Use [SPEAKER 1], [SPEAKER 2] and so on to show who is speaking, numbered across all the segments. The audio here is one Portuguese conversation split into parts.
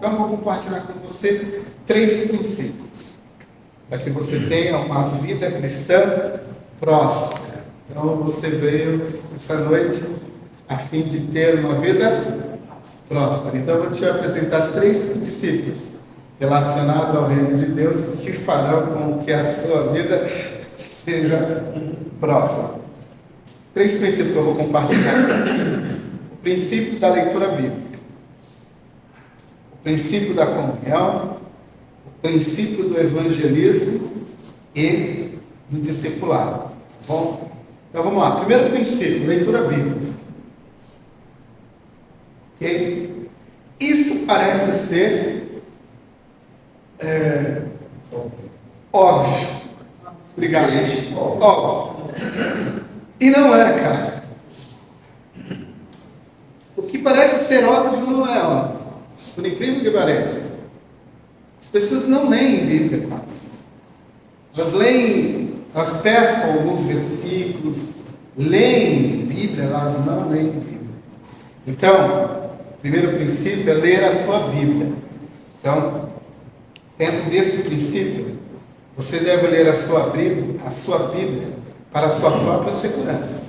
[SPEAKER 1] Então eu vou compartilhar com você 3 princípios, para que você tenha uma vida cristã próspera. Então você veio essa noite a fim de ter uma vida próspera. Então eu vou te apresentar 3 princípios relacionados ao reino de Deus que farão com que a sua vida seja próspera. 3 princípios que eu vou compartilhar. O princípio da leitura bíblica, o princípio da comunhão, o princípio do evangelismo e do discipulado. Bom, então vamos lá. Primeiro princípio, leitura bíblica. Ok? Isso parece ser óbvio. Obrigado. Óbvio. E não é, cara. O que parece ser óbvio não é óbvio. Por incrível que pareça. As pessoas não leem Bíblia quase. Elas pescam alguns versículos, leem Bíblia, elas não leem Bíblia. Então, o primeiro princípio é ler a sua Bíblia. Então, dentro desse princípio, você deve ler a sua Bíblia para a sua própria segurança.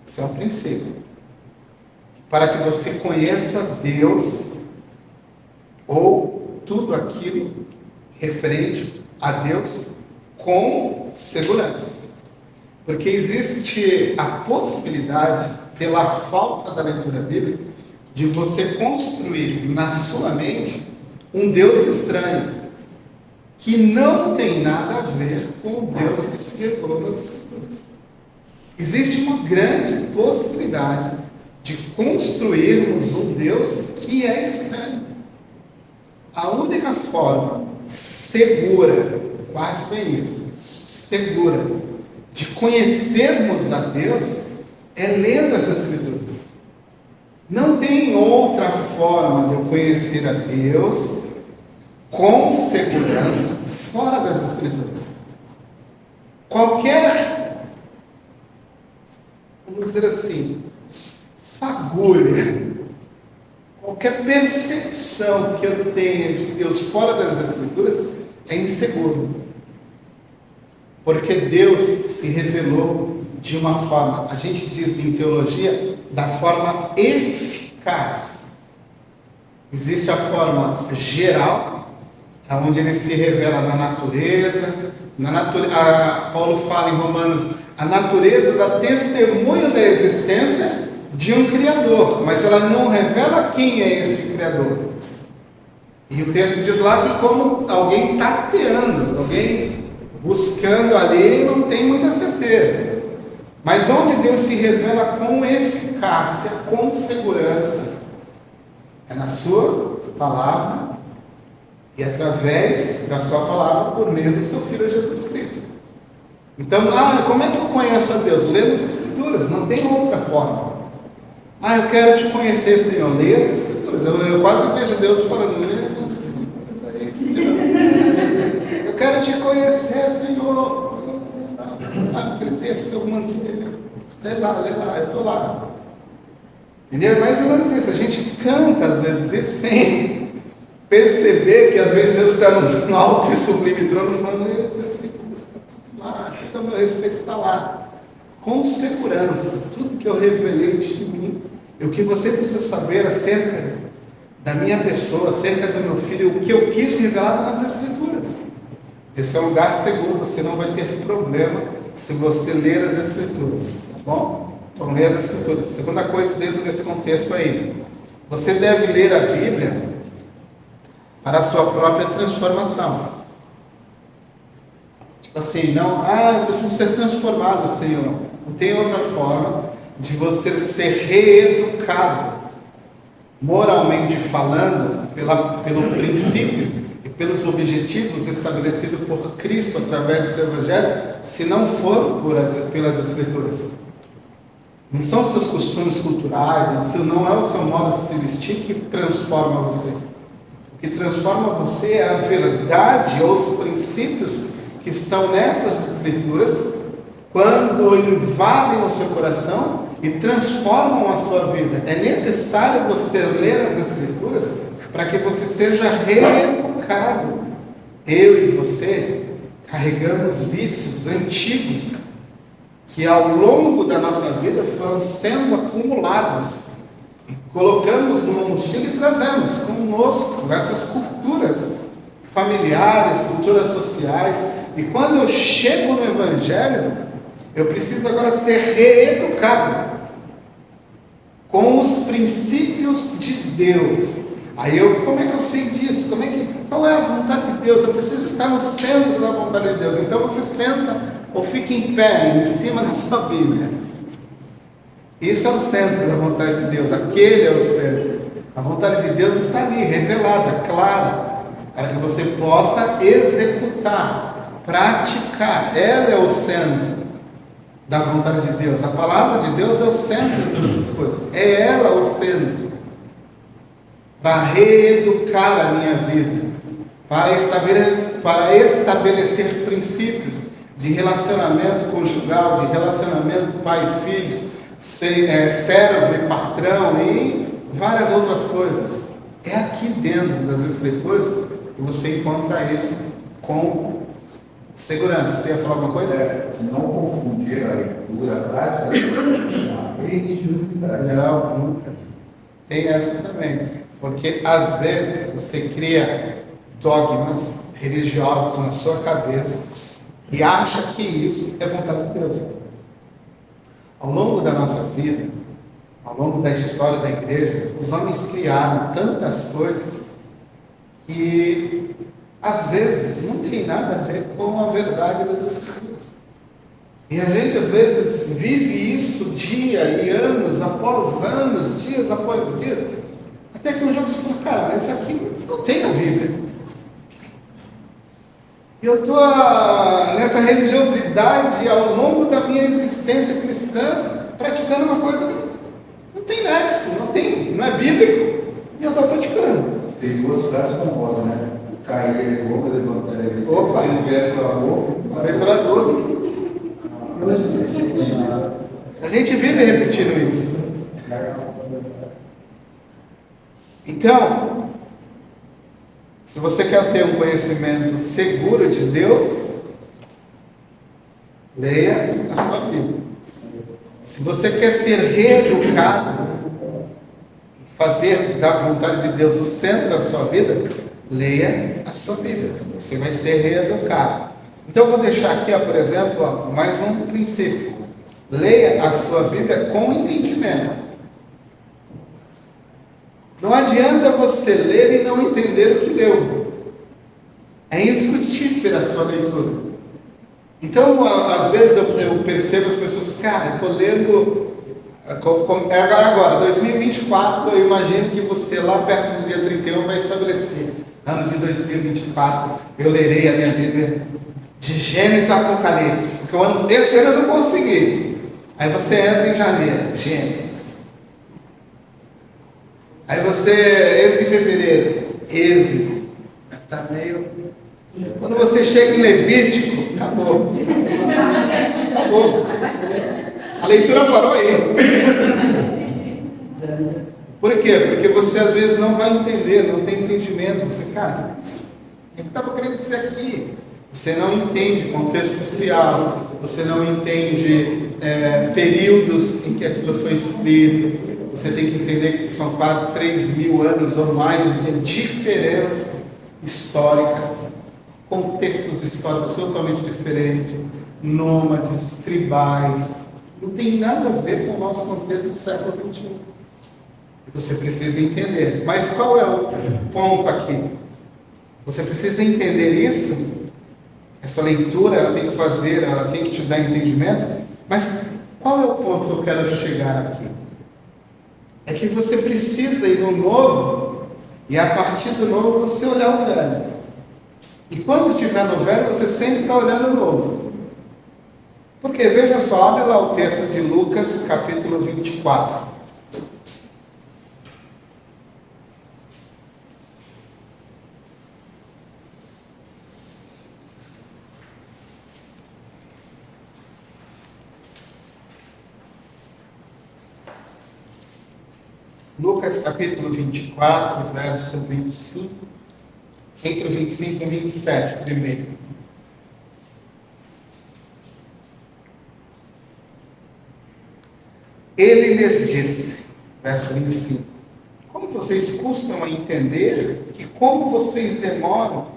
[SPEAKER 1] Esse é um princípio. Para que você conheça Deus ou tudo aquilo referente a Deus com segurança. Porque existe a possibilidade, pela falta da leitura bíblica, de você construir na sua mente um Deus estranho, que não tem nada a ver com o Deus que se revelou nas Escrituras. Existe uma grande possibilidade de construirmos um Deus que é estranho. A única forma segura, guarde bem isso, segura, de conhecermos a Deus é lendo as Escrituras. Não tem outra forma de eu conhecer a Deus com segurança fora das Escrituras. Qualquer, vamos dizer assim, fagulha, qualquer percepção que eu tenha de Deus fora das Escrituras é inseguro. Porque Deus se revelou de uma forma, a gente diz em teologia, da forma eficaz. Existe a forma geral, onde ele se revela na natureza. Paulo fala em Romanos, a natureza dá testemunho da existência de um Criador, mas ela não revela quem é esse Criador. E o texto diz lá que como alguém tateando, alguém buscando ali, não tem muita certeza. Mas onde Deus se revela com eficácia, com segurança, é na sua palavra e através da sua palavra por meio do seu Filho Jesus Cristo. Então, como é que eu conheço a Deus? Lendo as Escrituras, não tem outra forma. Eu quero te conhecer, Senhor, leia as Escrituras. Eu quase vejo Deus falando, leia as Escrituras aí. Eu quero te conhecer, Senhor. Sabe aquele texto que eu mandei? Lê lá, eu estou lá. Entendeu? É mais ou menos isso. A gente canta às vezes isso sem perceber que às vezes Deus está no alto e sublime trono falando, está tudo lá, então meu respeito está lá. Com segurança, tudo que eu revelei de mim, e o que você precisa saber acerca da minha pessoa, acerca do meu filho, o que eu quis revelar está nas Escrituras. Esse é um lugar seguro, você não vai ter problema se você ler as Escrituras, tá bom? Então, ler as Escrituras. Segunda coisa dentro desse contexto aí, você deve ler a Bíblia para a sua própria transformação. Tipo assim, eu preciso ser transformado, Senhor. Não tem outra forma de você ser reeducado, moralmente falando, pelo princípio e pelos objetivos estabelecidos por Cristo através do seu Evangelho, se não for pelas Escrituras. Não são seus costumes culturais, não é o seu modo de se vestir que transforma você. O que transforma você é a verdade ou os princípios que estão nessas Escrituras, quando invadem o seu coração e transformam a sua vida. É necessário você ler as Escrituras para que você seja reeducado. Eu e você carregamos vícios antigos que ao longo da nossa vida foram sendo acumulados e colocamos numa mochila e trazemos conosco essas culturas familiares, culturas sociais. E quando eu chego no Evangelho, eu preciso agora ser reeducado com os princípios de Deus. Aí como é que eu sei disso? Qual é a vontade de Deus? Eu preciso estar no centro da vontade de Deus. Então você senta ou fica em pé, em cima da sua Bíblia. Esse é o centro da vontade de Deus, aquele é o centro. A vontade de Deus está ali, revelada, clara, para que você possa executar, praticar. Ela é o centro da vontade de Deus. A palavra de Deus é o centro de todas as coisas. É ela o centro para reeducar a minha vida, para estabelecer princípios de relacionamento conjugal, de relacionamento pai e filhos, servo e patrão e várias outras coisas. É aqui dentro das Escrituras que você encontra isso com segurança. Você ia falar alguma coisa?
[SPEAKER 2] Não confundir a leitura prática com a religiosidade.
[SPEAKER 1] Não, nunca. Tem essa também. Porque às vezes você cria dogmas religiosos na sua cabeça e acha que isso é vontade de Deus. Ao longo da nossa vida, ao longo da história da igreja, os homens criaram tantas coisas que às vezes não tem nada a ver com a verdade das Escrituras. E a gente às vezes vive isso dia e anos após anos, dias após dias, até que um dia você fala, cara, mas isso aqui não tem na Bíblia. E eu estou nessa religiosidade ao longo da minha existência cristã, praticando uma coisa que não tem nexo, não é bíblico, e eu estou praticando.
[SPEAKER 2] Tem duas frases famosas, né? Cair ele é como, levantar ele é.
[SPEAKER 1] Opa!
[SPEAKER 2] Se não vier pela boca,
[SPEAKER 1] Vem pela dor. A gente vive repetindo isso. Então, se você quer ter um conhecimento seguro de Deus, leia a sua Bíblia. Se você quer ser reeducado, fazer da vontade de Deus o centro da sua vida, leia a sua Bíblia. Você vai ser reeducado. Então eu vou deixar aqui, por exemplo, mais um princípio. Leia a sua Bíblia com entendimento. Não adianta você ler e não entender o que leu. É infrutífera a sua leitura. Então, às vezes eu percebo as pessoas, cara, eu estou lendo, agora, 2024, eu imagino que você lá perto do dia 31 vai estabelecer, ano de 2024, eu lerei a minha Bíblia de Gênesis a Apocalipse, porque esse ano eu não consegui. Aí você entra em janeiro, Gênesis. Aí você entra em fevereiro, Êxodo. Está meio... Quando você chega em Levítico, acabou. Acabou. A leitura parou aí. Por quê? Porque você às vezes não vai entender, não tem entendimento. Você, cara, o que estava querendo dizer aqui? Você não entende contexto social, você não entende períodos em que aquilo foi escrito. Você tem que entender que são quase 3.000 anos ou mais de diferença histórica, contextos históricos totalmente diferentes, nômades, tribais. Não tem nada a ver com o nosso contexto do século XXI. Você precisa entender. Mas qual é o ponto aqui? Você precisa entender isso. Essa leitura, ela tem que te dar entendimento. Mas qual é o ponto que eu quero chegar aqui? É que você precisa ir no novo, e a partir do novo você olhar o velho. E quando estiver no velho, você sempre está olhando o novo. Porque, veja só, abre lá o texto de Lucas, capítulo 24. Lucas capítulo 24, verso 25, entre o 25 e o 27, primeiro. Ele lhes disse, verso 25, como vocês custam a entender e como vocês demoram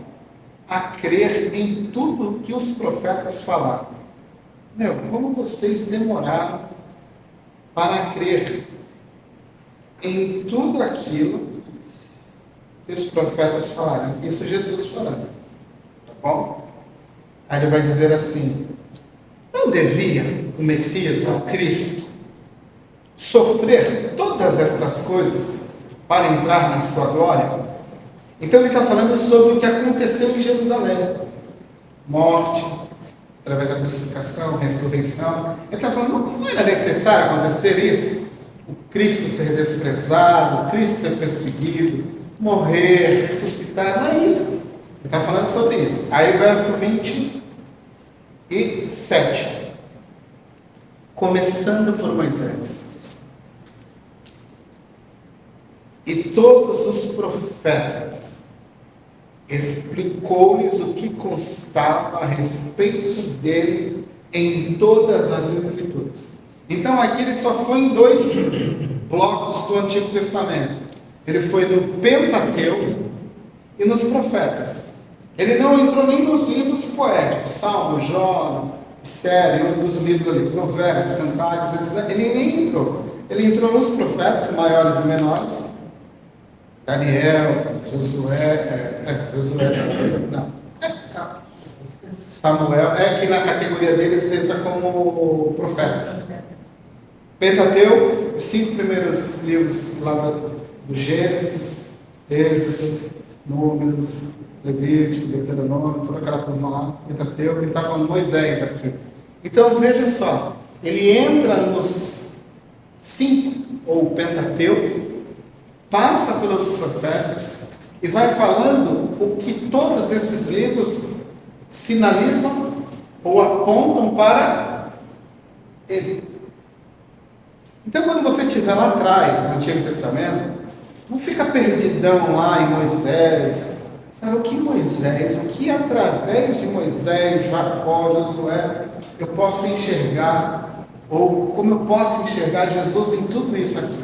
[SPEAKER 1] a crer em tudo que os profetas falaram. Como vocês demoraram para crer em tudo aquilo que os profetas falaram. Isso Jesus falando. Tá bom? Aí ele vai dizer assim, não devia o Messias, o Cristo, sofrer todas estas coisas para entrar na sua glória? Então ele está falando sobre o que aconteceu em Jerusalém. Morte, através da crucificação, ressurreição. Ele está falando, não era necessário acontecer isso? O Cristo ser desprezado, o Cristo ser perseguido, morrer, ressuscitar, não é isso. Ele está falando sobre isso. Aí verso 27. Começando por Moisés. E todos os profetas, explicou-lhes o que constava a respeito dele em todas as Escrituras. Então aqui ele só foi em dois blocos do Antigo Testamento. Ele foi no Pentateuco e nos profetas. Ele não entrou nem nos livros poéticos, Salmo, Jó, Esther e outros livros ali, Provérbios, Cantares, ele nem entrou. Ele entrou nos profetas maiores e menores, Daniel, Samuel, que na categoria deles entra como profeta. Pentateuco, os 5 primeiros livros lá do Gênesis, Êxodo, Números, Levítico, Deuteronômio, toda aquela turma lá, Pentateuco, ele está falando Moisés aqui. Então veja só, ele entra nos 5, ou Pentateuco, passa pelos profetas e vai falando o que todos esses livros sinalizam ou apontam para ele. Então, quando você estiver lá atrás, no Antigo Testamento, não fica perdidão lá em Moisés. Fala, o que Moisés, o que através de Moisés, Jacó, Josué, eu posso enxergar, ou como eu posso enxergar Jesus em tudo isso aqui?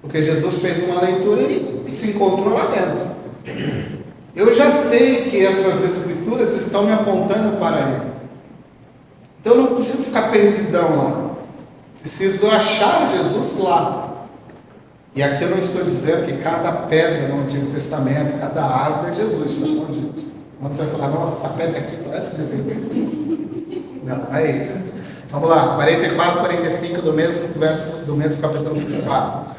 [SPEAKER 1] Porque Jesus fez uma leitura e se encontrou lá dentro. Eu já sei que essas Escrituras estão me apontando para ele. Então eu não preciso ficar perdidão lá. Preciso achar Jesus lá. E aqui eu não estou dizendo que cada pedra no Antigo Testamento, cada árvore é Jesus, tá bom, gente? Quando você vai falar, nossa, essa pedra aqui parece Jesus. Não, é isso. Vamos lá, 44, 45 do mesmo verso, do mesmo capítulo 24.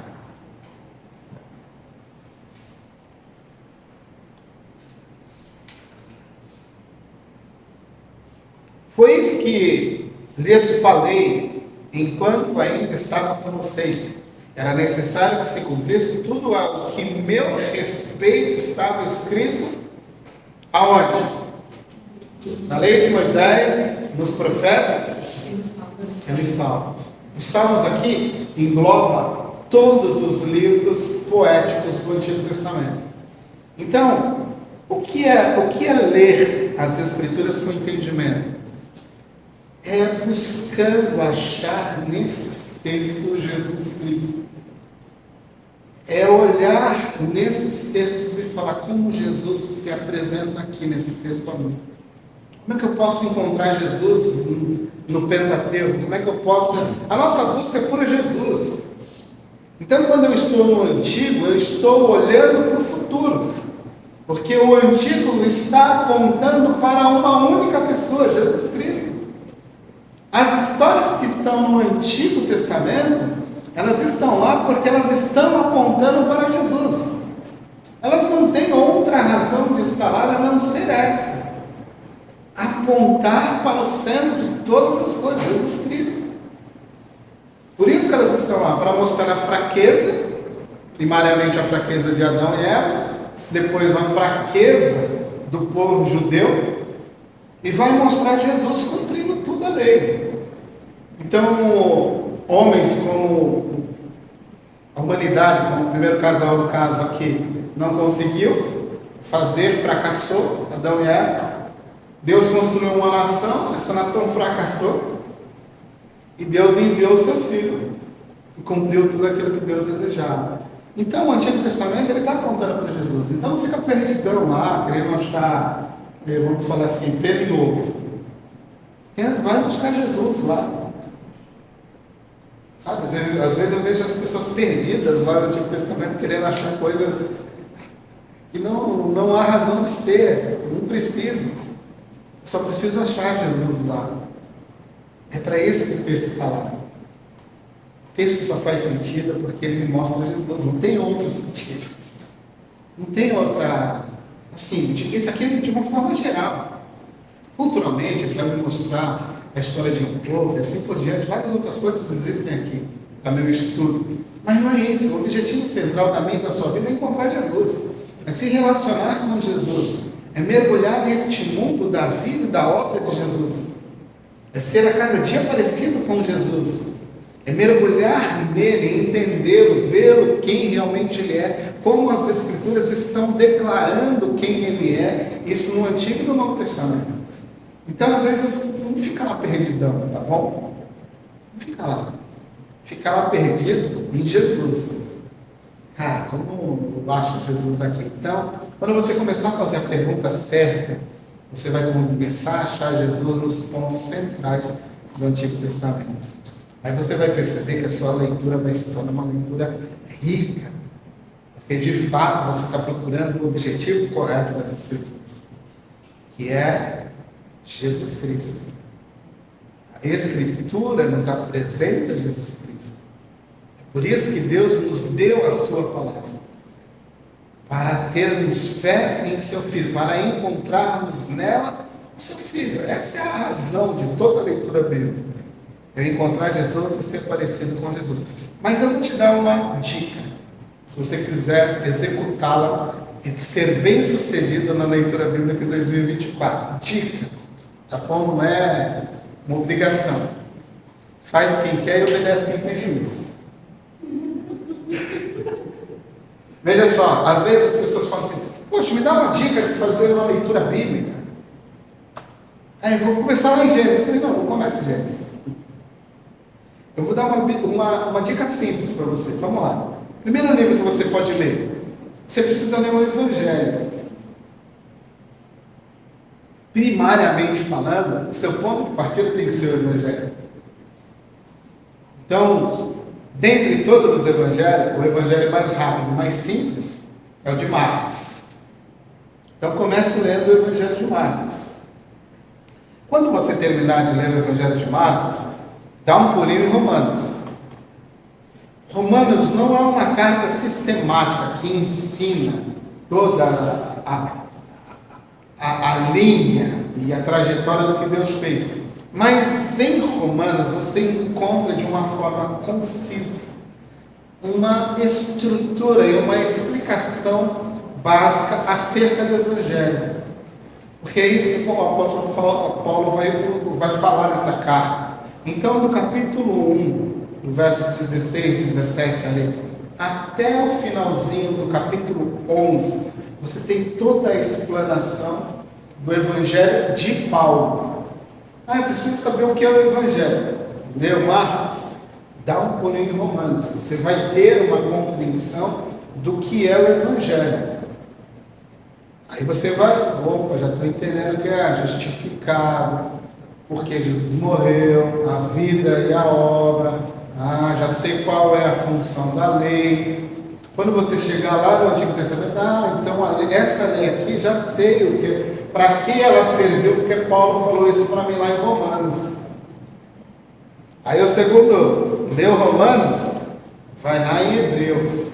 [SPEAKER 1] Foi isso que lhes falei enquanto ainda estava com vocês. Era necessário que se cumprisse tudo o que meu respeito estava escrito aonde? Na lei de Moisés, nos profetas e nos salmos. Os salmos aqui engloba todos os livros poéticos do Antigo Testamento. Então, o que é ler as Escrituras com entendimento? É buscando achar nesses textos Jesus Cristo. É olhar nesses textos e falar como Jesus se apresenta aqui nesse texto a mim. Como é que eu posso encontrar Jesus no Pentateuco? Como é que eu posso... A nossa busca é por Jesus. Então, quando eu estou no Antigo, eu estou olhando para o futuro. Porque o Antigo está apontando para uma única pessoa, Jesus Cristo. As histórias que estão no Antigo Testamento, elas estão lá porque elas estão apontando para Jesus. Elas não têm outra razão de estar lá a não ser essa. Apontar para o centro de todas as coisas, Jesus Cristo. Por isso que elas estão lá, para mostrar a fraqueza, primariamente a fraqueza de Adão e Eva, depois a fraqueza do povo judeu, e vai mostrar Jesus cumprindo tudo a lei. Então, homens como A humanidade, como o primeiro casal do caso aqui, não conseguiu fazer, fracassou, Adão e Eva. Deus construiu uma nação, essa nação fracassou, e Deus enviou o seu filho, que cumpriu tudo aquilo que Deus desejava. Então, o Antigo Testamento, ele está apontando para Jesus. Então, não fica perdidão lá, querendo achar, vamos falar assim, pelo em ovo. Vai buscar Jesus lá. Sabe, às vezes eu vejo as pessoas perdidas lá no Antigo Testamento, querendo achar coisas que não há razão de ser, não precisa. Só precisa achar Jesus lá. É para isso que o texto está lá. O texto só faz sentido porque ele me mostra Jesus, não tem outro sentido. Não tem outra. Assim, isso aqui é de uma forma geral. Culturalmente, ele vai me mostrar a história de um povo e assim por diante. Várias outras coisas existem aqui para meu estudo. Mas não é isso. O objetivo central da minha e da sua vida é encontrar Jesus. É se relacionar com Jesus. É mergulhar neste mundo da vida e da obra de Jesus. É ser a cada dia parecido com Jesus. É mergulhar nele, entendê-lo, vê-lo, quem realmente ele é, como as Escrituras estão declarando quem ele é, isso no Antigo e no Novo Testamento. Então, às vezes, não fica lá perdidão, tá bom? Não fica lá. Fica lá perdido em Jesus. Ah, como eu acho Jesus aqui? Então, quando você começar a fazer a pergunta certa, você vai começar a achar Jesus nos pontos centrais do Antigo Testamento. Aí você vai perceber que a sua leitura vai se tornar uma leitura rica, porque de fato você está procurando o objetivo correto das Escrituras, que é Jesus Cristo. A Escritura nos apresenta Jesus Cristo. É por isso que Deus nos deu a sua palavra, para termos fé em seu Filho, para encontrarmos nela o seu Filho. Essa é a razão de toda a leitura bíblica. Eu encontrar Jesus e ser parecido com Jesus. Mas eu vou te dar uma dica, se você quiser executá-la e ser bem sucedido na leitura bíblica de 2024. Dica, tá bom? Não é uma obrigação. Faz quem quer e obedece quem tem juízo. Veja só, às vezes as pessoas falam assim: poxa, me dá uma dica de fazer uma leitura bíblica. Aí eu vou começar lá em Gênesis. Eu falei: não começa em Gênesis. Eu vou dar uma dica simples para você. Vamos lá. Primeiro livro que você pode ler. Você precisa ler o Evangelho. Primariamente falando, seu ponto de partida tem que ser o Evangelho. Então, dentre todos os Evangelhos, o Evangelho mais rápido, mais simples, é o de Marcos. Então comece lendo o Evangelho de Marcos. Quando você terminar de ler o Evangelho de Marcos, dá um pulinho em Romanos. Romanos não é uma carta sistemática que ensina toda a linha e a trajetória do que Deus fez. Mas em Romanos você encontra de uma forma concisa uma estrutura e uma explicação básica acerca do Evangelho. Porque é isso que o apóstolo Paulo vai falar nessa carta. Então, do capítulo 1, do verso 16, 17 ali, até o finalzinho do capítulo 11, você tem toda a explanação do Evangelho de Paulo. Eu preciso saber o que é o Evangelho. Leu Marcos? Dá um pulinho em Romanos. Você vai ter uma compreensão do que é o Evangelho. Aí você vai, já estou entendendo que é justificado, porque Jesus morreu, a vida e a obra, já sei qual é a função da lei. Quando você chegar lá no Antigo Testamento, então essa lei aqui, já sei para que ela serviu, porque Paulo falou isso para mim lá em Romanos. Aí o segundo, leu Romanos, vai lá em Hebreus.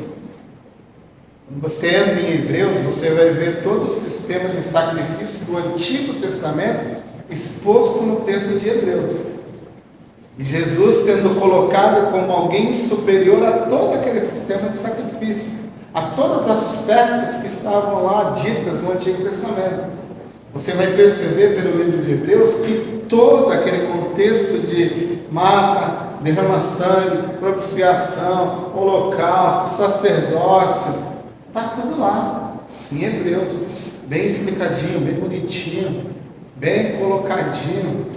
[SPEAKER 1] Quando você entra em Hebreus, você vai ver todo o sistema de sacrifício do Antigo Testamento exposto no texto de Hebreus. E Jesus sendo colocado como alguém superior a todo aquele sistema de sacrifício, a todas as festas que estavam lá ditas no Antigo Testamento. Você vai perceber pelo livro de Hebreus que todo aquele contexto de mata, derrama sangue, propiciação, holocausto, sacerdócio, está tudo lá, em Hebreus, bem explicadinho, bem bonitinho, bem colocadinho.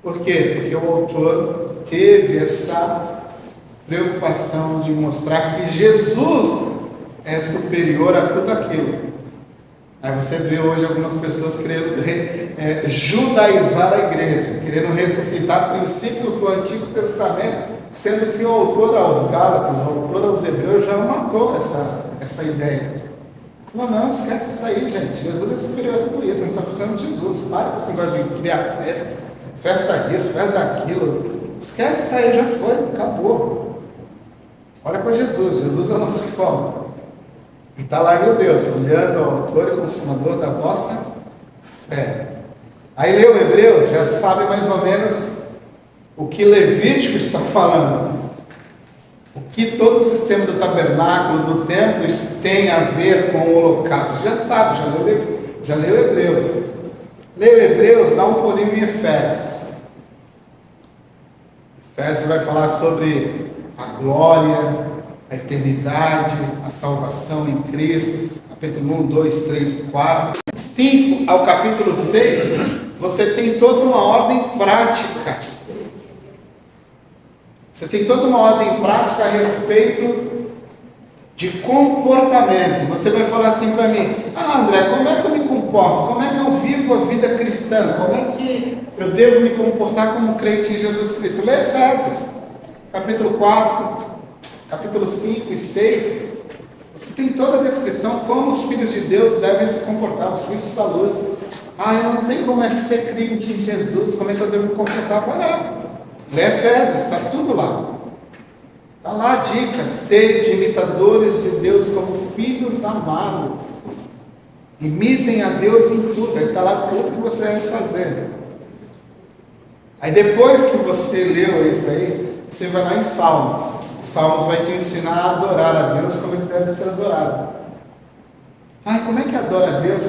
[SPEAKER 1] Por quê? Porque o autor teve essa preocupação de mostrar que Jesus é superior a tudo aquilo. Aí você vê hoje algumas pessoas querendo judaizar a igreja, querendo ressuscitar princípios do Antigo Testamento, sendo que o autor aos Gálatas, o autor aos Hebreus já matou essa ideia. Falou, não, esquece isso aí, gente. Jesus é superior a tudo isso, a gente só precisa de Jesus. Para com esse negócio de criar festa disso, festa daquilo. Esquece isso aí, já foi, acabou. Olha para Jesus, Jesus é a nossa forma. E está lá em Hebreus, olhando ao autor e consumador da vossa fé. Aí leu Hebreus, já sabe mais ou menos o que Levítico está falando. O que todo o sistema do tabernáculo, do templo, tem a ver com o holocausto. Já sabe, já leu Hebreus. Leu Hebreus, dá um pulinho em Efésios. Efésios vai falar sobre a glória, a eternidade, a salvação em Cristo, capítulo 1, 2, 3 e 4. 5 ao capítulo 6, você tem toda uma ordem prática. Você tem toda uma ordem prática a respeito de comportamento. Você vai falar assim para mim, André, como é que eu me comporto? Como é que eu vivo a vida cristã? Como é que eu devo me comportar como crente em Jesus Cristo? Lê Efésios, capítulo 4, capítulo 5 e 6, você tem toda a descrição como os filhos de Deus devem se comportar, os filhos da luz. Eu não sei como é que ser crente em Jesus, como é que eu devo me comportar. Vai lá, lê Efésios, está tudo lá. Está lá a dica, sede imitadores de Deus como filhos amados. Imitem a Deus em tudo, aí está lá tudo que você deve fazer. Aí depois que você leu isso aí, você vai lá em Salmos. Salmos vai te ensinar a adorar a Deus como ele deve ser adorado. Como é que adora a Deus?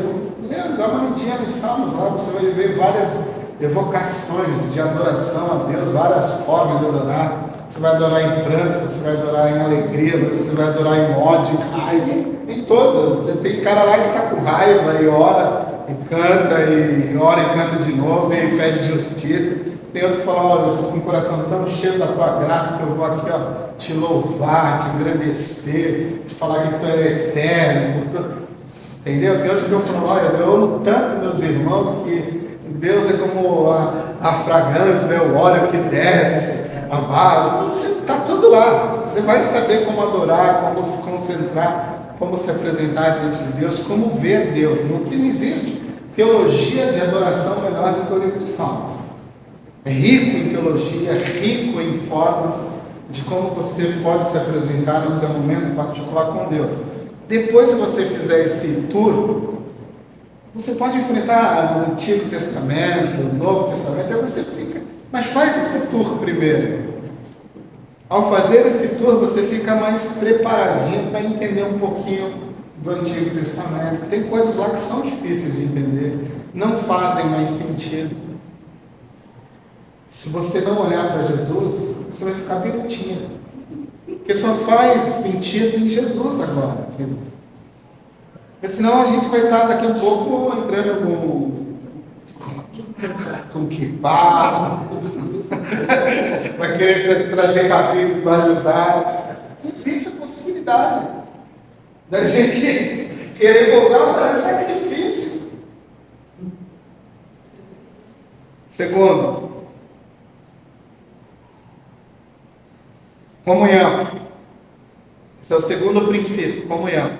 [SPEAKER 1] Dá uma lidinha nos Salmos lá, você vai ver várias evocações de adoração a Deus, várias formas de adorar. Você vai adorar em prantos, você vai adorar em alegria, você vai adorar em ódio, em raiva, em todo. Tem cara lá que está com raiva e ora e canta, e ora e canta de novo, e pede justiça. Tem outro que fala, olha, eu estou com o coração tão cheio da tua graça que eu vou aqui, te louvar, te engrandecer, te falar que tu é eterno. Entendeu? Tem outro que eu falo, olha, eu amo tanto meus irmãos que Deus é como a fragrância, o óleo que desce, a barra. Você está tudo lá. Você vai saber como adorar, como se concentrar, como se apresentar diante de Deus, como ver Deus. Não existe teologia de adoração melhor do que o livro de Salmos. É rico em teologia, é rico em formas de como você pode se apresentar no seu momento particular com Deus. Depois que você fizer esse tour, você pode enfrentar o Antigo Testamento, o Novo Testamento, aí você fica. Mas faz esse tour primeiro. Ao fazer esse tour, você fica mais preparadinho para entender um pouquinho do Antigo Testamento. Tem coisas lá que são difíceis de entender, não fazem mais sentido. Se você não olhar para Jesus, você vai ficar birutinho. Porque só faz sentido em Jesus agora. Porque senão a gente vai estar daqui a pouco entrando com kippah, vai querer trazer capítulo de bajulares. Existe a possibilidade da gente querer voltar a fazer sacrifício. Segundo, comunhão. Esse é o segundo princípio, comunhão.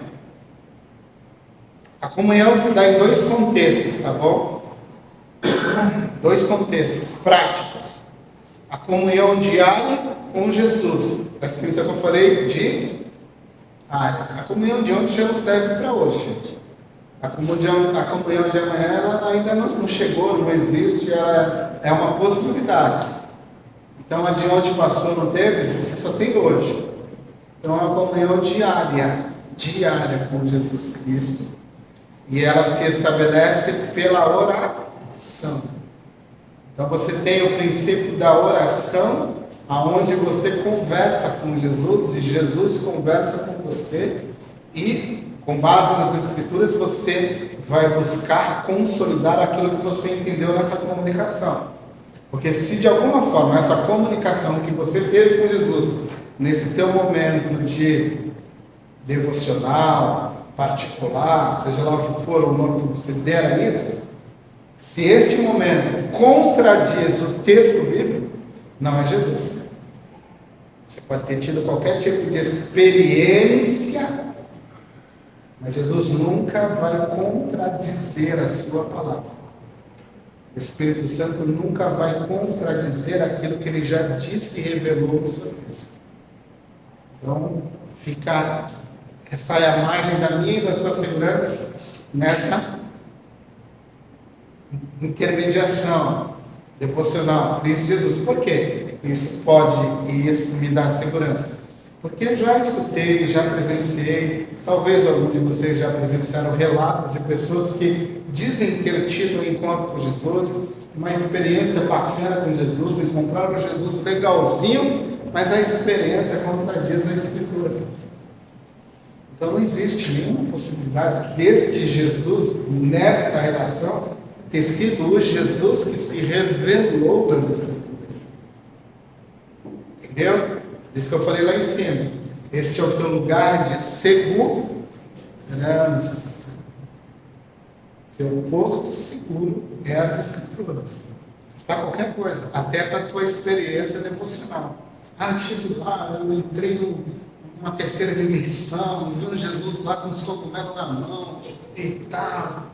[SPEAKER 1] A comunhão se dá em dois contextos, tá bom? Dois contextos práticos. A comunhão diária com Jesus. Presta atenção que eu falei diária. A comunhão de ontem já não serve para hoje, gente. A comunhão de amanhã ela ainda não chegou, não existe, ela é uma possibilidade. Então a de ontem passou, não teve? Você só tem hoje. Então é uma comunhão diária com Jesus Cristo. E ela se estabelece pela oração. Então você tem o princípio da oração, aonde você conversa com Jesus, e Jesus conversa com você, e com base nas Escrituras você vai buscar consolidar aquilo que você entendeu nessa comunicação. Porque se de alguma forma essa comunicação que você teve com Jesus, nesse teu momento de devocional, particular, seja lá o que for o nome que você der a isso, se este momento contradiz o texto bíblico, não é Jesus. Você pode ter tido qualquer tipo de experiência, mas Jesus nunca vai contradizer a sua palavra. O Espírito Santo nunca vai contradizer aquilo que ele já disse e revelou no seu texto. Então, essa é a margem da minha e da sua segurança nessa intermediação devocional, Cristo Jesus. Por quê? Isso me dá segurança. Porque eu já escutei, já presenciei, talvez algum de vocês já presenciaram relatos de pessoas que dizem ter tido um encontro com Jesus, uma experiência bacana com Jesus, encontraram Jesus legalzinho, mas a experiência contradiz a Escritura. Então não existe nenhuma possibilidade deste Jesus, nesta relação, ter sido o Jesus que se revelou nas Escrituras. Entendeu? Isso que eu falei lá em cima. Este é o teu lugar de segurança. Seu porto seguro é as Escrituras. Para qualquer coisa, até para a tua experiência devocional. Eu estive lá, eu entrei numa terceira dimensão, vi Jesus lá com os cogumelos na mão, e tal,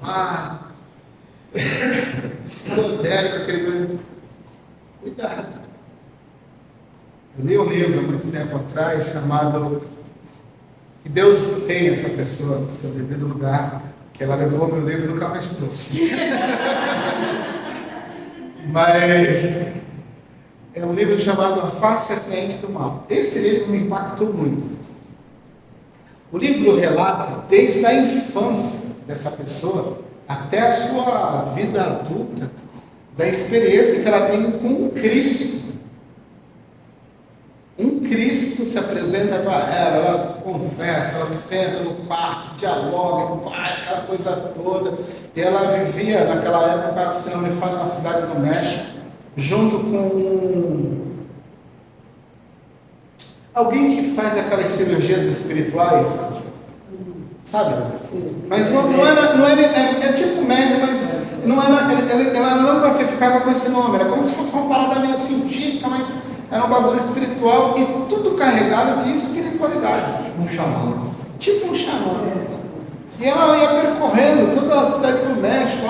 [SPEAKER 1] psicodélico, aquele. Cuidado. Eu li um livro há muito tempo atrás chamado Que Deus Tem Essa Pessoa no Seu Devido Lugar, que ela levou meu livro e nunca mais trouxe. Mas é um livro chamado A Face Atraente do Mal. Esse livro me impactou muito. O livro relata desde a infância dessa pessoa até a sua vida adulta, da experiência que ela tem com Cristo. Um Cristo se apresenta para ela conversa, ela senta no quarto, dialoga, aquela coisa toda. E ela vivia naquela época, se não me falo, na cidade do México, junto com alguém que faz aquelas cirurgias espirituais, sabe? Mas não era é tipo médico, mas não era, ela não classificava com esse nome, era como se fosse uma parada meio científica, mas era um bagulho espiritual e tudo carregado de espiritualidade.
[SPEAKER 2] Um xamã.
[SPEAKER 1] Tipo um xamã. E ela ia percorrendo toda a cidade do México,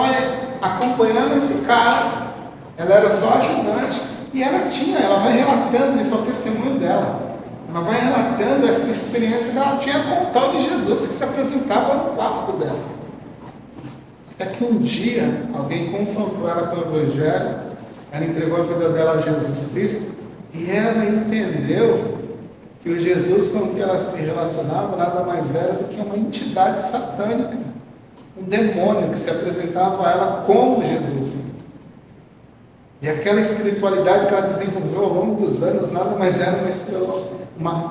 [SPEAKER 1] acompanhando esse cara. Ela era só ajudante. E ela vai relatando, isso é o testemunho dela. Ela vai relatando essa experiência que ela tinha com o tal de Jesus que se apresentava no quarto dela. Até que um dia alguém confrontou ela com o Evangelho, ela entregou a vida dela a Jesus Cristo. E ela entendeu que o Jesus com que ela se relacionava nada mais era do que uma entidade satânica, um demônio que se apresentava a ela como Jesus. E aquela espiritualidade que ela desenvolveu ao longo dos anos nada mais era uma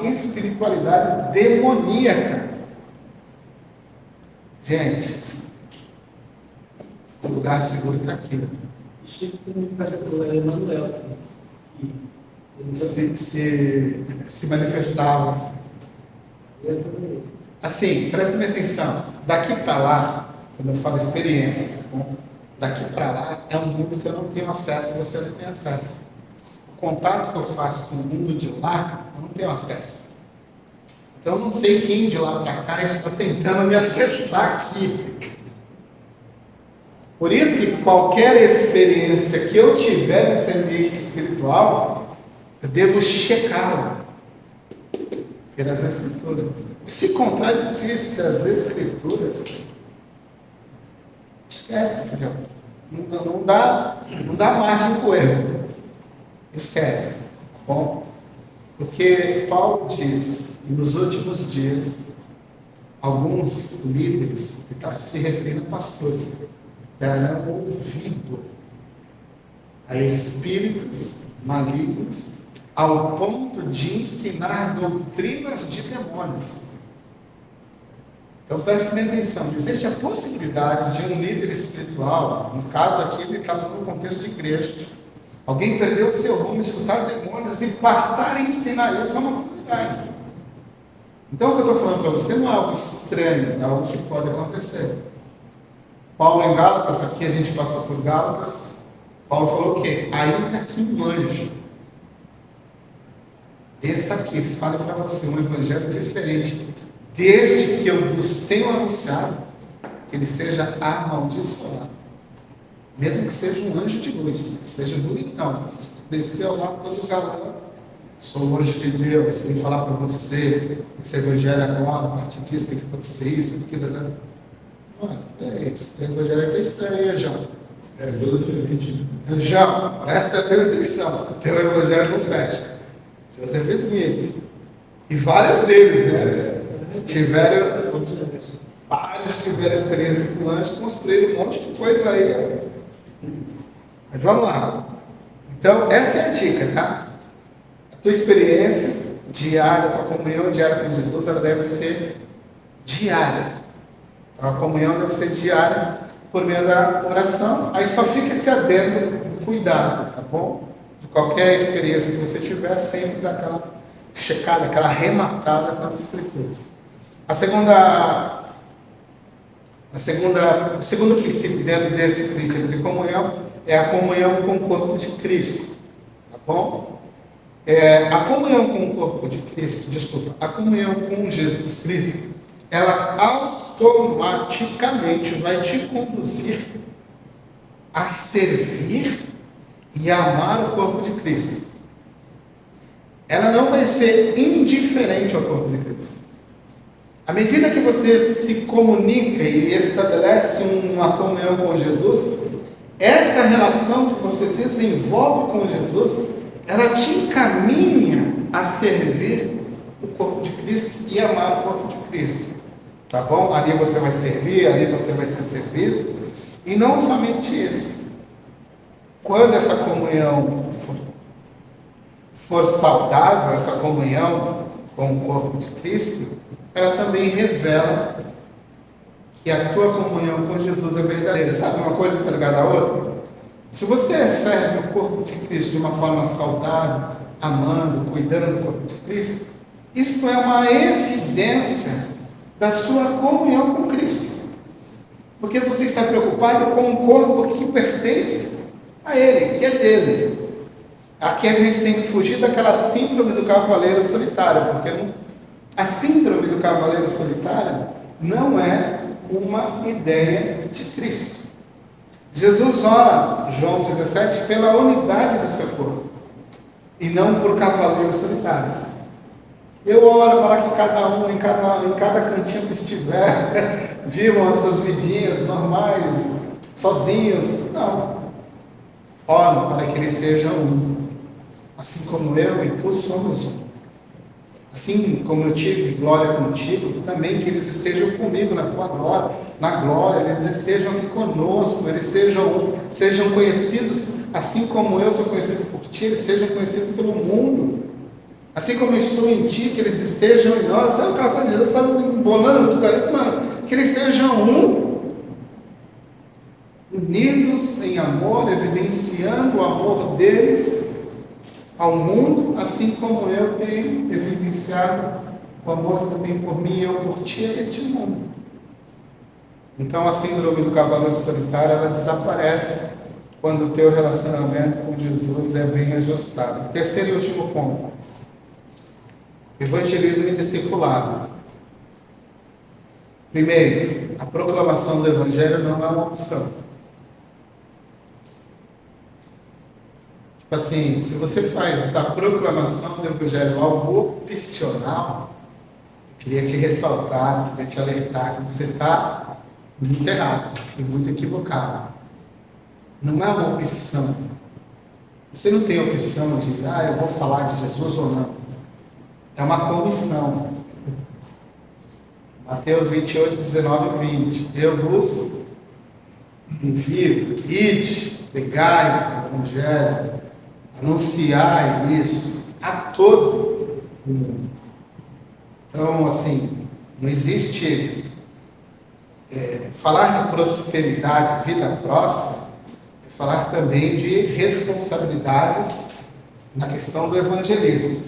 [SPEAKER 1] espiritualidade demoníaca. Gente, o lugar seguro está aqui.
[SPEAKER 3] Chico tem muito fazer com o Emanuel.
[SPEAKER 1] Se manifestava. Assim, preste atenção. Daqui para lá, quando eu falo experiência, tá bom? Daqui para lá é um mundo que eu não tenho acesso e você não tem acesso. O contato que eu faço com o mundo de lá, eu não tenho acesso. Então eu não sei quem de lá para cá está tentando me acessar aqui. Por isso que qualquer experiência que eu tiver nesse ambiente espiritual, eu devo checá-la pelas Escrituras. Se contradisse as Escrituras, esquece, filhão. Não dá margem para o erro. Esquece. Bom, porque Paulo diz, nos últimos dias, alguns líderes, ele está se referindo a pastores, darão ouvido a espíritos malignos, ao ponto de ensinar doutrinas de demônios. Então preste bem atenção, existe a possibilidade de um líder espiritual, no caso aqui ele está falando no contexto de igreja, alguém perdeu o seu rumo, escutar demônios e passar a ensinar isso a uma comunidade. Então o que eu estou falando para você não é algo estranho, é algo que pode acontecer. Paulo em Gálatas, aqui a gente passou por Gálatas, Paulo falou o quê? Ainda que um anjo esse aqui fale para você um evangelho diferente, desde que eu vos tenho anunciado, que ele seja amaldiçoado. Mesmo que seja um anjo de luz, seja bonitão, desceu lá todo galã, sou o anjo de Deus, vim falar para você, esse evangelho agora, a partir disso tem que acontecer isso, aquilo, esse evangelho está estranho, João. João, presta atenção, teu evangelho não fecha. Joseph Smith. E vários deles, né? Vários tiveram experiência com anjo, construíram um monte de coisa aí. Mas vamos lá. Então, essa é a dica, tá? A tua experiência diária, a tua comunhão diária com Jesus, ela deve ser diária. Então, a comunhão deve ser diária por meio da oração. Aí só fica esse adendo, cuidado, tá bom? De qualquer experiência que você tiver, sempre dá aquela checada, aquela arrematada com as Escrituras. O segundo princípio dentro desse princípio de comunhão é a comunhão com o corpo de Cristo. Tá bom? A comunhão com o corpo de Cristo, a comunhão com Jesus Cristo, ela automaticamente vai te conduzir a servir e amar o corpo de Cristo. Ela não vai ser indiferente ao corpo de Cristo. À medida que você se comunica e estabelece uma comunhão com Jesus, essa relação que você desenvolve com Jesus, ela te encaminha a servir o corpo de Cristo e amar o corpo de Cristo. Tá bom? Ali você vai servir, ali você vai ser servido. E não somente isso. Quando essa comunhão for saudável, essa comunhão com o corpo de Cristo, ela também revela que a tua comunhão com Jesus é verdadeira. Sabe, uma coisa está ligada à outra? Se você serve o corpo de Cristo de uma forma saudável, amando, cuidando do corpo de Cristo, isso é uma evidência da sua comunhão com Cristo. Porque você está preocupado com o corpo que pertence a Ele, que é dele. Aqui a gente tem que fugir daquela síndrome do cavaleiro solitário, porque a síndrome do cavaleiro solitário não é uma ideia de Cristo. Jesus ora, João 17, pela unidade do seu corpo, e não por cavaleiros solitários. Eu oro para que cada um, em cada cantinho que estiver, vivam as suas vidinhas normais, sozinhos. Não. Oro para que eles sejam um. Assim como eu e tu somos um. Assim como eu tive glória contigo, também que eles estejam comigo na tua glória, na glória, eles estejam aqui conosco, eles sejam conhecidos, assim como eu sou conhecido por ti, eles sejam conhecidos pelo mundo. Assim como eu estou em ti, que eles estejam em nós. Sabe aquela coisa de Deus, sabe, embolando tudo ali, falando, que eles sejam um, unidos em amor, evidenciando o amor deles ao mundo, assim como eu tenho evidenciado o amor que tu tem por mim e eu por ti a este mundo. Então a síndrome do cavaleiro solitário, ela desaparece quando o teu relacionamento com Jesus é bem ajustado. Terceiro e último ponto: evangelismo e discipulado. Primeiro, a proclamação do evangelho não é uma opção. Tipo assim, se você faz da proclamação do evangelho algo opcional, eu queria te ressaltar, queria te alertar que você está muito errado e muito equivocado. Não é uma opção. Você não tem opção de, eu vou falar de Jesus ou não. É uma comissão. Mateus 28, 19 e 20. Eu vos ide, pregai o Evangelho, anunciai isso a todo o mundo. Então, assim, não existe falar de prosperidade, vida próspera, é falar também de responsabilidades na questão do evangelismo.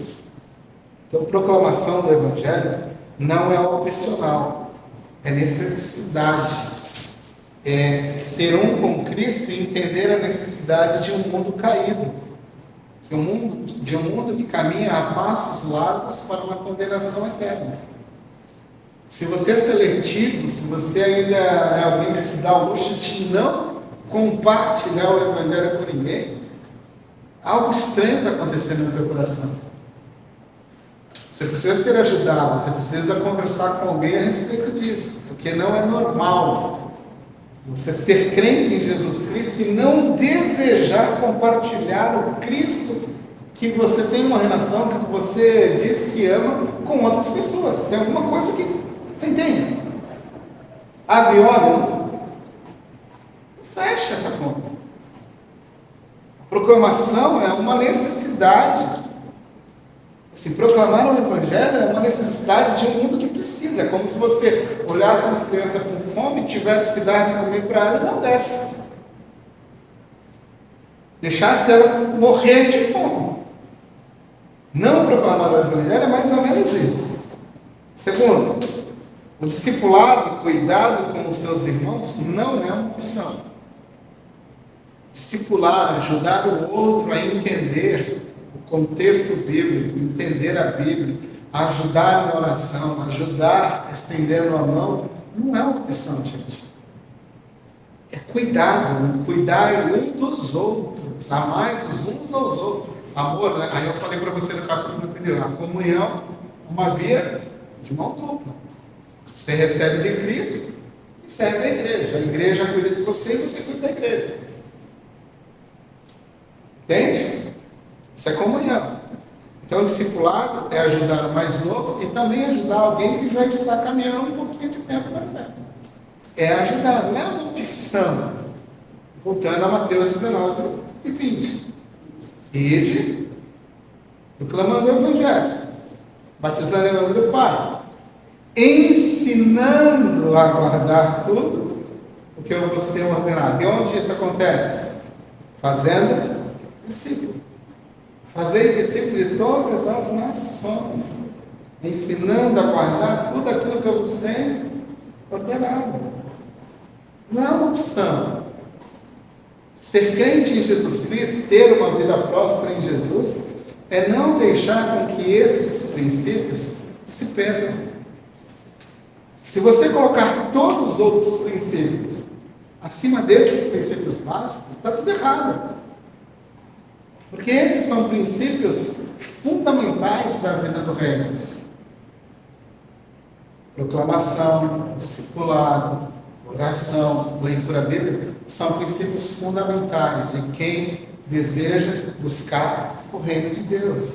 [SPEAKER 1] Então, proclamação do Evangelho não é opcional, é necessidade. É ser um com Cristo e entender a necessidade de um mundo caído, de um mundo que caminha a passos largos para uma condenação eterna. Se você é seletivo, se você ainda é alguém que se dá o luxo de não compartilhar o Evangelho com ninguém, algo estranho está acontecendo no teu coração. Você precisa ser ajudado, você precisa conversar com alguém a respeito disso, porque não é normal você ser crente em Jesus Cristo e não desejar compartilhar o Cristo que você tem uma relação, que você diz que ama, com outras pessoas. Tem alguma coisa que você entende? Abre olho, fecha essa conta. A proclamação é uma necessidade. Se proclamar o Evangelho é uma necessidade de um mundo que precisa. É como se você olhasse uma criança com fome, tivesse que dar de comer para ela e não desse. Deixasse ela morrer de fome. Não proclamar o Evangelho é mais ou menos isso. Segundo, o discipulado, cuidado com os seus irmãos, não é uma opção. Discipular, ajudar o outro a entender o contexto bíblico, entender a Bíblia, ajudar na oração, ajudar estendendo a mão, não é uma opção, gente. É cuidado, cuidar um dos outros, amai-vos uns aos outros. Amor, né? Aí eu falei para você no capítulo anterior, a comunhão é uma via de mão dupla. Você recebe de Cristo e serve a igreja cuida de você e você cuida da igreja. Entende? Isso é comunhão. Então, o discipulado é ajudar o mais novo e também ajudar alguém que já está caminhando um pouquinho de tempo na fé. É ajudar, não é uma opção. Voltando a Mateus 19 e 20. Ide, proclamando o Evangelho, batizando em nome do Pai, ensinando a guardar tudo o que eu vos tenho ordenado. E onde isso acontece? Fazendo discípulo. Fazer discípulo de todas as nações, ensinando a guardar tudo aquilo que eu vos tenho ordenado. Não é uma opção. Ser crente em Jesus Cristo, ter uma vida próspera em Jesus, é não deixar com que estes princípios se percam. Se você colocar todos os outros princípios acima desses princípios básicos, está tudo errado. Porque esses são princípios fundamentais da vida do reino. Proclamação, discipulado, oração, leitura bíblica, são princípios fundamentais de quem deseja buscar o reino de Deus.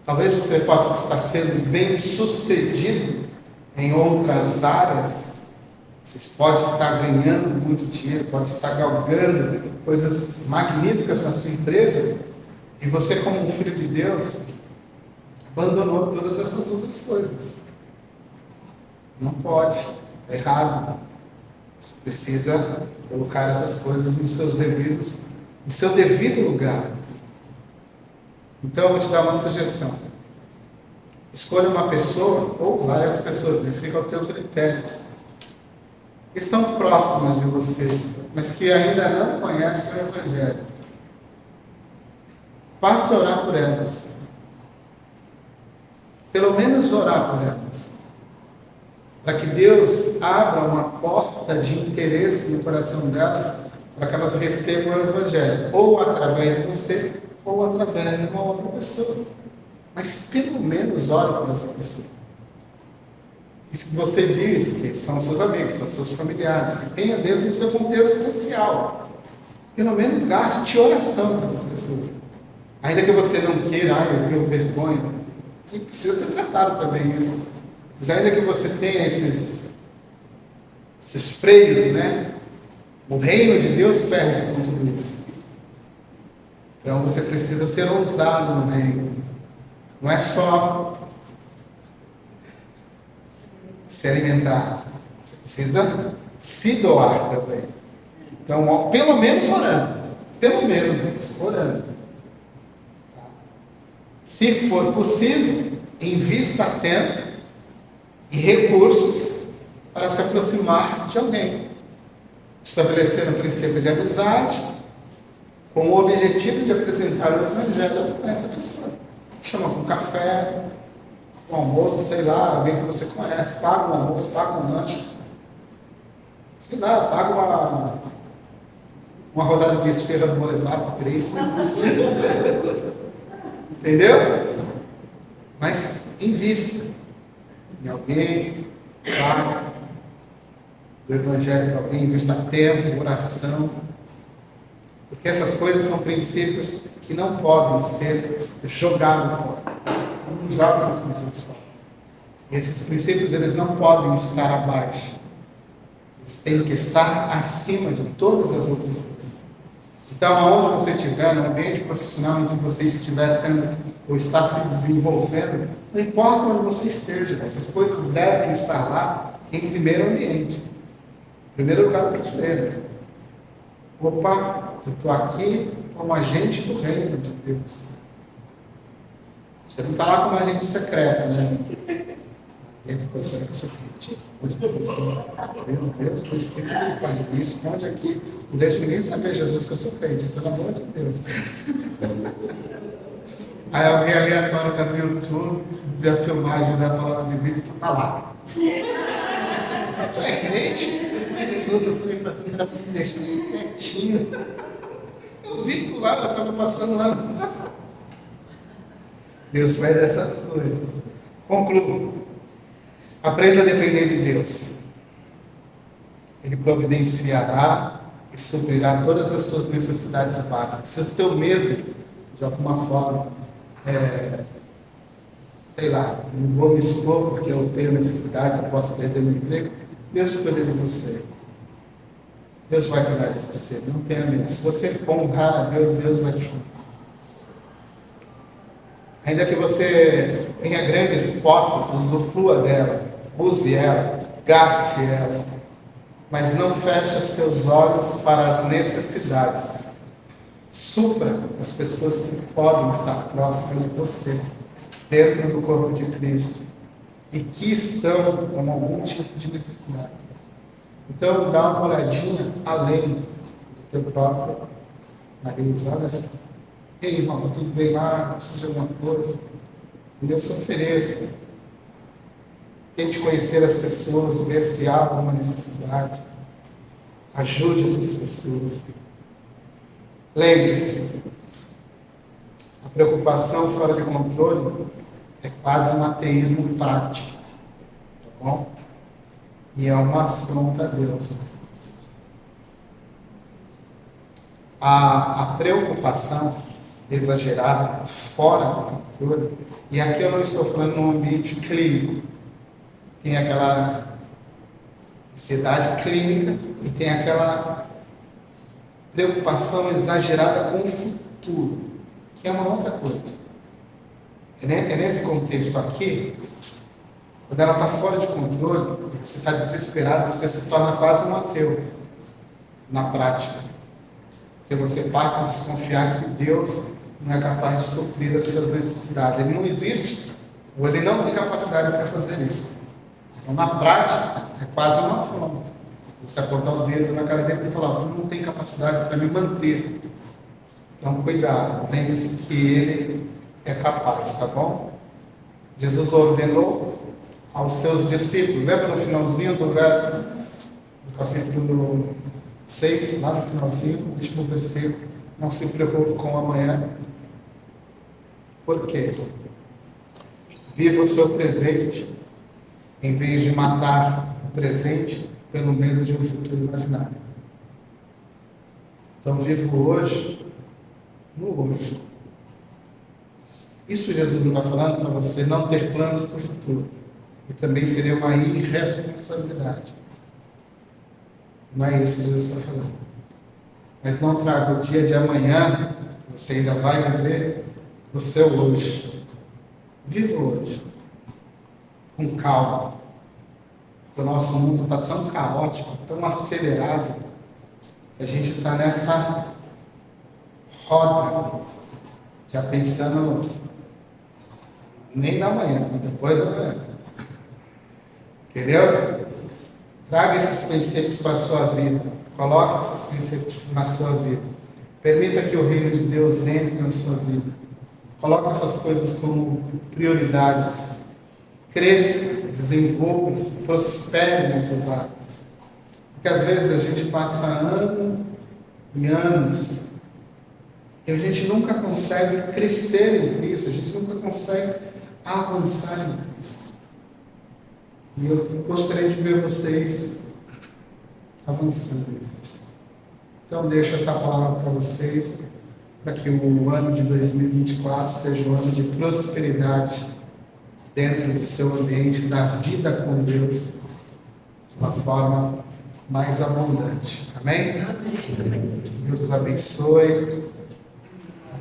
[SPEAKER 1] Talvez você possa estar sendo bem sucedido em outras áreas. Você pode estar ganhando muito dinheiro, pode estar galgando coisas magníficas na sua empresa, e você, como um filho de Deus, abandonou todas essas outras coisas. Não pode, é errado. Você precisa colocar essas coisas no seu devido lugar. Então eu vou te dar uma sugestão. Escolha uma pessoa, ou várias pessoas, fica ao teu critério, que estão próximas de você, mas que ainda não conhecem o Evangelho. Faça orar por elas. Pelo menos orar por elas. Para que Deus abra uma porta de interesse no coração delas, para que elas recebam o Evangelho, ou através de você, ou através de uma outra pessoa. Mas pelo menos ore por essa pessoa. E se você diz que são seus amigos, são seus familiares, que tenha dentro do seu contexto social, pelo menos gaste oração para essas pessoas. Ainda que você não queira, eu tenho vergonha, que precisa ser tratado também isso. Mas ainda que você tenha esses freios, né? O reino de Deus perde com tudo isso. Então você precisa ser ousado no reino. Não é só se alimentar. Você precisa se doar também. Então, pelo menos orando. Pelo menos isso, orando. Se for possível, invista tempo e recursos para se aproximar de alguém. Estabelecendo o princípio de amizade, com o objetivo de apresentar o Evangelho a essa pessoa. Chama para um café, um almoço, sei lá, alguém que você conhece, paga um almoço, paga um lanche, sei lá, paga uma rodada de esfirra no Boulevard para 3. Entendeu? Mas invista em alguém, paga do Evangelho para alguém, invista tempo, oração. Porque essas coisas são princípios que não podem ser jogados fora. Não joga esses princípios fora. E esses princípios, eles não podem estar abaixo. Eles têm que estar acima de todas as outras coisas. Então, aonde você estiver, no ambiente profissional onde você estiver sendo ou está se desenvolvendo, não importa onde você esteja, essas coisas devem estar lá em primeiro ambiente. Em primeiro lugar do prateleira. Opa, eu estou aqui como agente do reino de Deus. Você não está lá como agente secreto, né? Ele pensando que eu sou crente. Deus, estou esquecendo. Me esconde aqui. Não deixe ninguém saber, Jesus, que eu sou crente. Pelo amor de Deus. Aí alguém aleatório está no YouTube, vê a filmagem da palavra de vida e tu está lá. Tu é crente? Jesus, eu falei para tu, era para me deixar quietinho. Eu vi tu lá, eu estava passando lá. Deus faz essas coisas. Concluo. Aprenda a depender de Deus. Ele providenciará e suprirá todas as suas necessidades básicas. Se o teu medo, de alguma forma, sei lá, não vou me expor porque eu tenho necessidade, eu posso perder meu emprego, Deus cuida de você. Deus vai cuidar de você, não tenha medo. Se você honrar a Deus, Deus vai te honrar. Ainda que você tenha grandes posses, usufrua dela, use ela, gaste ela, mas não feche os teus olhos para as necessidades. Supra as pessoas que podem estar próximas de você, dentro do corpo de Cristo, e que estão com algum tipo de necessidade. Então, dá uma olhadinha além do teu próprio nariz. Olha assim. Ei, irmão, está tudo bem lá? Precisa de alguma coisa? E Deus se ofereça. Tente conhecer as pessoas, ver se há alguma necessidade. Ajude essas pessoas. Lembre-se, a preocupação fora de controle é quase um ateísmo prático. Tá bom? E é uma afronta a Deus. A preocupação exagerada, fora do controle, e aqui eu não estou falando num ambiente clínico. Tem aquela ansiedade clínica e tem aquela preocupação exagerada com o futuro, que é uma outra coisa. É nesse contexto aqui, quando ela está fora de controle, você está desesperado, você se torna quase um ateu na prática. Porque você passa a desconfiar que Deus não é capaz de suprir as suas necessidades. Ele não existe, ou ele não tem capacidade para fazer isso. Então, na prática, é quase uma afronta. Você apontar o dedo na cara dele e falar: tu não tem capacidade para me manter. Então, cuidado, lembre-se que ele é capaz, tá bom? Jesus ordenou aos seus discípulos, lembra no finalzinho do verso, do capítulo 6, lá no finalzinho, o último versículo: não se preocupe com o amanhã. Por quê? Viva o seu presente, em vez de matar o presente pelo medo de um futuro imaginário. Então, vivo hoje, no hoje. Isso Jesus não está falando para você não ter planos para o futuro, que também seria uma irresponsabilidade. Não é isso que Jesus está falando. Mas não traga o dia de amanhã, que você ainda vai viver, no seu hoje. Viva hoje. Com calma. O nosso mundo está tão caótico, tão acelerado, que a gente está nessa roda, já pensando nem na manhã, mas depois da manhã. Entendeu? Traga esses princípios para a sua vida. Coloque esses princípios na sua vida. Permita que o reino de Deus entre na sua vida. Coloque essas coisas como prioridades. Cresça, desenvolva-se, prospere nessas áreas. Porque às vezes a gente passa anos e anos e a gente nunca consegue crescer em Cristo, a gente nunca consegue avançar em Cristo. E eu gostaria de ver vocês avançando em Cristo. Então deixo essa palavra para vocês, para que o ano de 2024 seja um ano de prosperidade dentro do seu ambiente, da vida com Deus, de uma forma mais abundante. Amém? Amém. Deus os abençoe.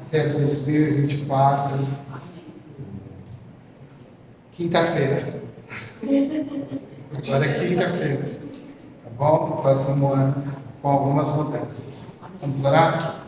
[SPEAKER 1] Até 2024. Quinta-feira. Agora é quinta-feira. Tá bom? Próximo ano, com algumas mudanças. Vamos orar?